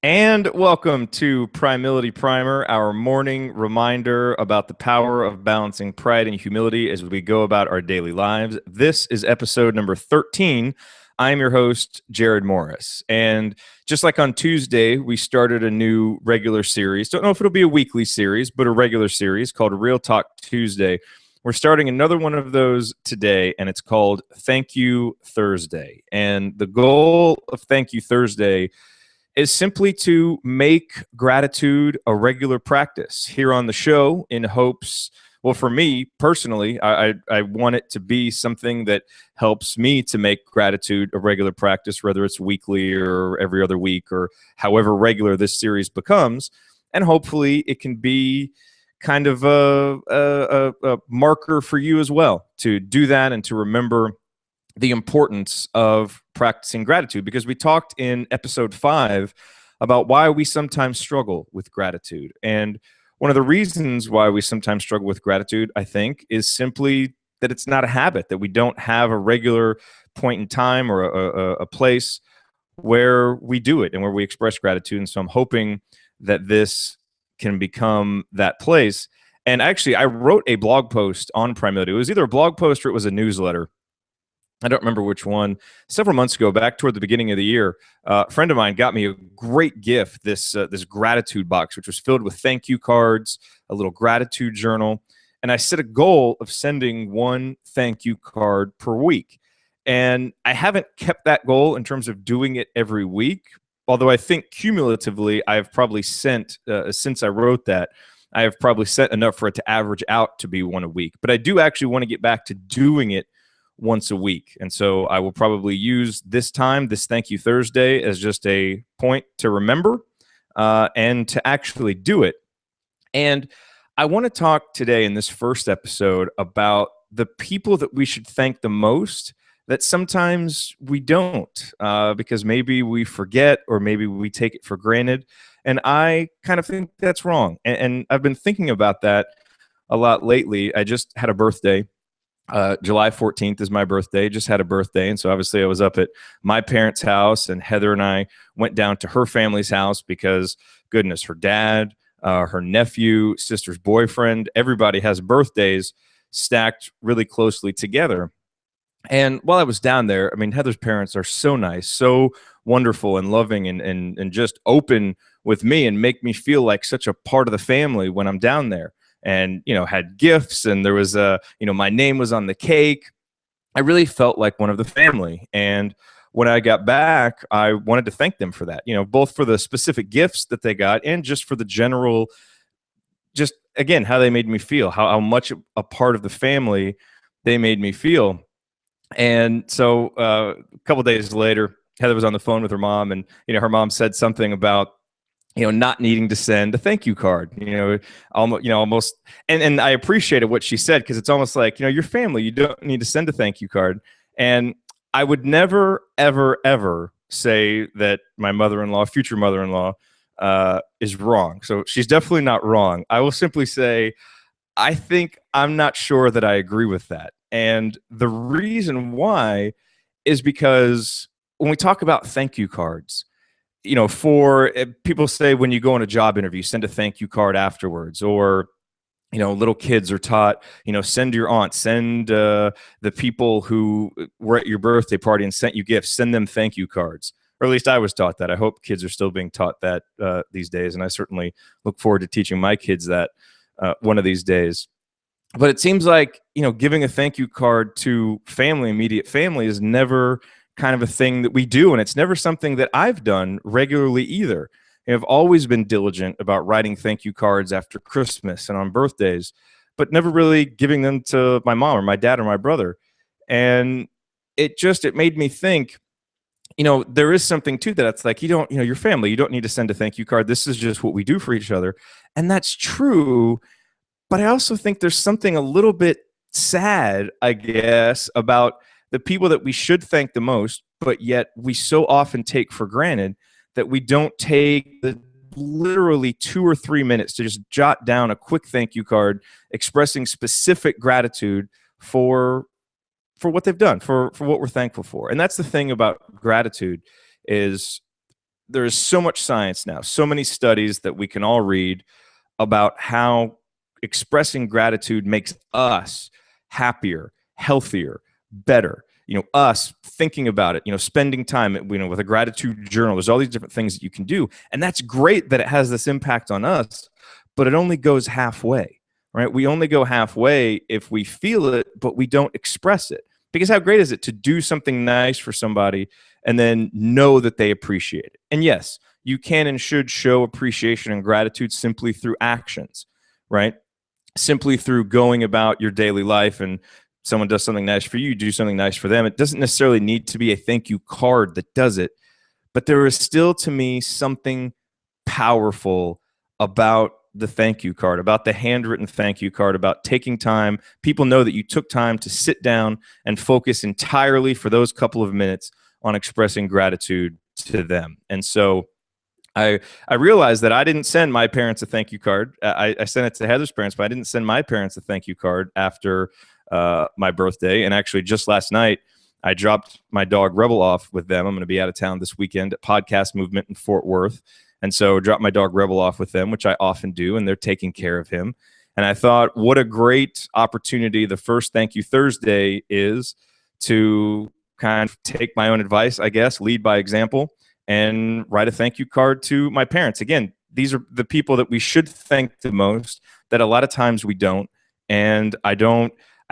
And welcome to Primility Primer, our morning reminder about the power of balancing pride and humility as we go about our daily lives. This is episode number 13. I'm your host, Jared Morris. And just like on Tuesday, we started a new regular series. Don't know if it'll be a weekly series, but a regular series called Real Talk Tuesday. We're starting another one of those today, and it's called Thank You Thursday. And the goal of Thank You Thursday is simply to make gratitude a regular practice here on the show in hopes, well, for me personally, I want it to be something that helps me to make gratitude a regular practice, whether it's weekly or every other week or however regular this series becomes. And hopefully it can be kind of a marker for you as well to do that and to remember the importance of practicing gratitude, because we talked in episode 5 about why we sometimes struggle with gratitude. And one of the reasons why we sometimes struggle with gratitude, I think, is simply that it's not a habit, that we don't have a regular point in time or a place where we do it and where we express gratitude. And so I'm hoping that this can become that place. And actually, I wrote a blog post on Primility. It was either a blog post or it was a newsletter. I don't remember which one. Several months ago, back toward the beginning of the year, a friend of mine got me a great gift, this gratitude box, which was filled with thank you cards, a little gratitude journal. And I set a goal of sending one thank you card per week. And I haven't kept that goal in terms of doing it every week, although I think cumulatively I've probably sent, since I wrote that, I have probably sent enough for it to average out to be one a week. But I do actually want to get back to doing it once a week. And so I will probably use this Thank You Thursday, as just a point to remember and to actually do it. And I want to talk today in this first episode about the people that we should thank the most that sometimes we don't, because maybe we forget or maybe we take it for granted. And I kind of think that's wrong. And I've been thinking about that a lot lately. I just had a birthday. July 14th is my birthday. Just had a birthday. And so obviously I was up at my parents' house, and Heather and I went down to her family's house because, goodness, her dad, her nephew, sister's boyfriend, everybody has birthdays stacked really closely together. And while I was down there, I mean, Heather's parents are so nice, so wonderful and loving and just open with me and make me feel like such a part of the family when I'm down there. And, had gifts, and there was my name was on the cake. I really felt like one of the family. And when I got back, I wanted to thank them for that, both for the specific gifts that they got and just for the general, just again, how they made me feel, how much a part of the family they made me feel. And so a couple days later, Heather was on the phone with her mom, and, her mom said something about, not needing to send a thank you card, almost, and I appreciated what she said, because it's almost like, your family, you don't need to send a thank you card. And I would never, ever, ever say that my mother-in-law, future mother-in-law, is wrong. So she's definitely not wrong. I will simply say, I'm not sure that I agree with that. And the reason why is because when we talk about thank you cards, for people say when you go on a job interview, send a thank you card afterwards, or, little kids are taught, send your aunt, send the people who were at your birthday party and sent you gifts, send them thank you cards. Or at least I was taught that. I hope kids are still being taught that these days. And I certainly look forward to teaching my kids that one of these days. But it seems like, giving a thank you card to family, immediate family, is never kind of a thing that we do. And it's never something that I've done regularly either. I've always been diligent about writing thank you cards after Christmas and on birthdays, but never really giving them to my mom or my dad or my brother. And it made me think, there is something to that. It's like, your family, you don't need to send a thank you card. This is just what we do for each other. And that's true. But I also think there's something a little bit sad, I guess, about the people that we should thank the most, but yet we so often take for granted, that we don't take the literally 2 or 3 minutes to just jot down a quick thank you card expressing specific gratitude for what they've done, for what we're thankful for. And that's the thing about gratitude, is there is so much science now, so many studies that we can all read about how expressing gratitude makes us happier, healthier, better. Us thinking about it, spending time, with a gratitude journal. There's all these different things that you can do. And that's great that it has this impact on us, but it only goes halfway, right? We only go halfway if we feel it, but we don't express it. Because how great is it to do something nice for somebody and then know that they appreciate it? And yes, you can and should show appreciation and gratitude simply through actions, right? Simply through going about your daily life, and someone does something nice for you, do something nice for them. It doesn't necessarily need to be a thank you card that does it, but there is still, to me, something powerful about the thank you card, about the handwritten thank you card, about taking time. People know that you took time to sit down and focus entirely for those couple of minutes on expressing gratitude to them. And so I realized that I didn't send my parents a thank you card. I sent it to Heather's parents, but I didn't send my parents a thank you card after my birthday. And actually, just last night, I dropped my dog Rebel off with them. I'm going to be out of town this weekend at Podcast Movement in Fort Worth. And so dropped my dog Rebel off with them, which I often do, and they're taking care of him. And I thought, what a great opportunity the first Thank You Thursday is to kind of take my own advice, I guess, lead by example, and write a thank you card to my parents. Again, these are the people that we should thank the most, that a lot of times we don't. And I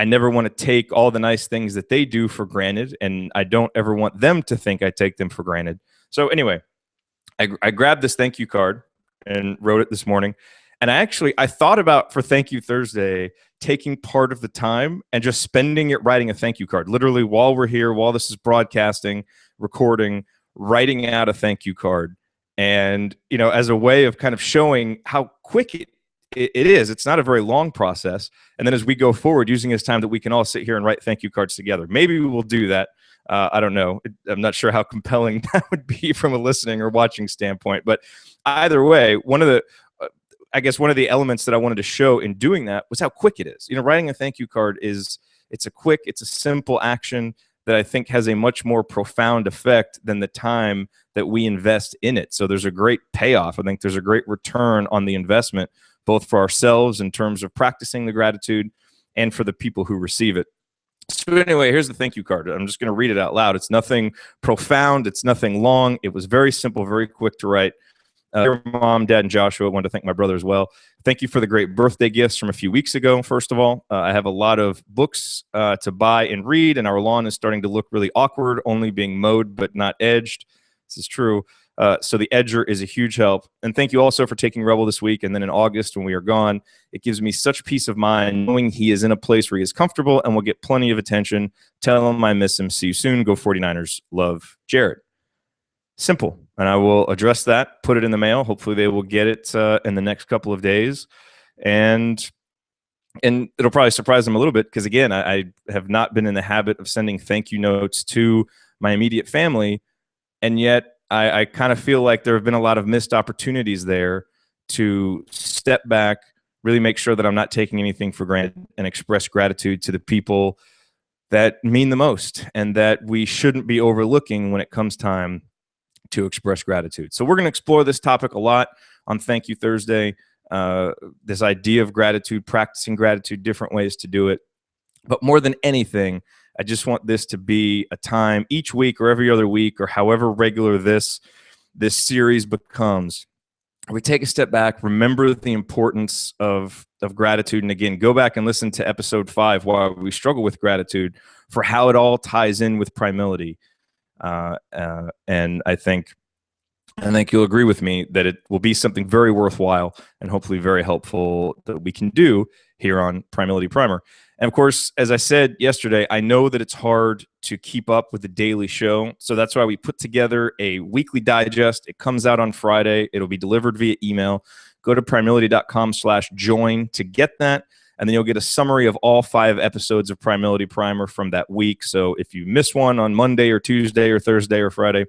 never want to take all the nice things that they do for granted, and I don't ever want them to think I take them for granted. So anyway, I grabbed this thank you card and wrote it this morning. And I thought about, for Thank You Thursday, taking part of the time and just spending it writing a thank you card. Literally, while we're here, while this is broadcasting, recording, writing out a thank you card. And, as a way of kind of showing how quick it is. It's not a very long process. And then as we go forward, using this time that we can all sit here and write thank you cards together. Maybe we will do that. I don't know. I'm not sure how compelling that would be from a listening or watching standpoint. But either way, one of the elements that I wanted to show in doing that was how quick it is. Writing a thank you card it's a simple action that I think has a much more profound effect than the time that we invest in it. So there's a great payoff. I think there's a great return on the investment, both for ourselves in terms of practicing the gratitude and for the people who receive it. So anyway, here's the thank you card. I'm just going to read it out loud. It's nothing profound. It's nothing long. It was very simple, very quick to write. Dear Mom, Dad, and Joshua, I wanted to thank my brother as well. Thank you for the great birthday gifts from a few weeks ago, first of all. I have a lot of books to buy and read, and our lawn is starting to look really awkward, only being mowed but not edged. This is true. So the edger is a huge help. And thank you also for taking Rebel this week. And then in August, when we are gone, it gives me such peace of mind knowing he is in a place where he is comfortable and will get plenty of attention. Tell him I miss him. See you soon. Go 49ers. Love, Jared. Simple. And I will address that, put it in the mail. Hopefully they will get it in the next couple of days. And it'll probably surprise them a little bit because, again, I have not been in the habit of sending thank you notes to my immediate family. And yet I kind of feel like there have been a lot of missed opportunities there to step back, really make sure that I'm not taking anything for granted, and express gratitude to the people that mean the most and that we shouldn't be overlooking when it comes time to express gratitude. So we're going to explore this topic a lot on Thank You Thursday, this idea of gratitude, practicing gratitude, different ways to do it. But more than anything, I just want this to be a time each week or every other week or however regular this series becomes. We take a step back, remember the importance of gratitude. And again, go back and listen to episode 5, Why We Struggle with Gratitude, for how it all ties in with Primility. And I think you'll agree with me that it will be something very worthwhile and hopefully very helpful that we can do here on Primility Primer. And of course, as I said yesterday, I know that it's hard to keep up with the daily show. So that's why we put together a weekly digest. It comes out on Friday. It'll be delivered via email. Go to primility.com/join to get that. And then you'll get a summary of all 5 episodes of Primility Primer from that week. So if you miss one on Monday or Tuesday or Thursday or Friday,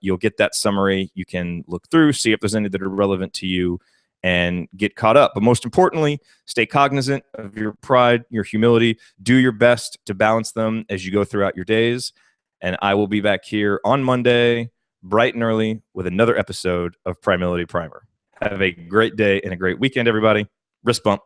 you'll get that summary. You can look through, see if there's any that are relevant to you, and get caught up. But most importantly, stay cognizant of your pride, your humility. Do your best to balance them as you go throughout your days. And I will be back here on Monday, bright and early with another episode of Primility Primer. Have a great day and a great weekend, everybody. Wrist bump.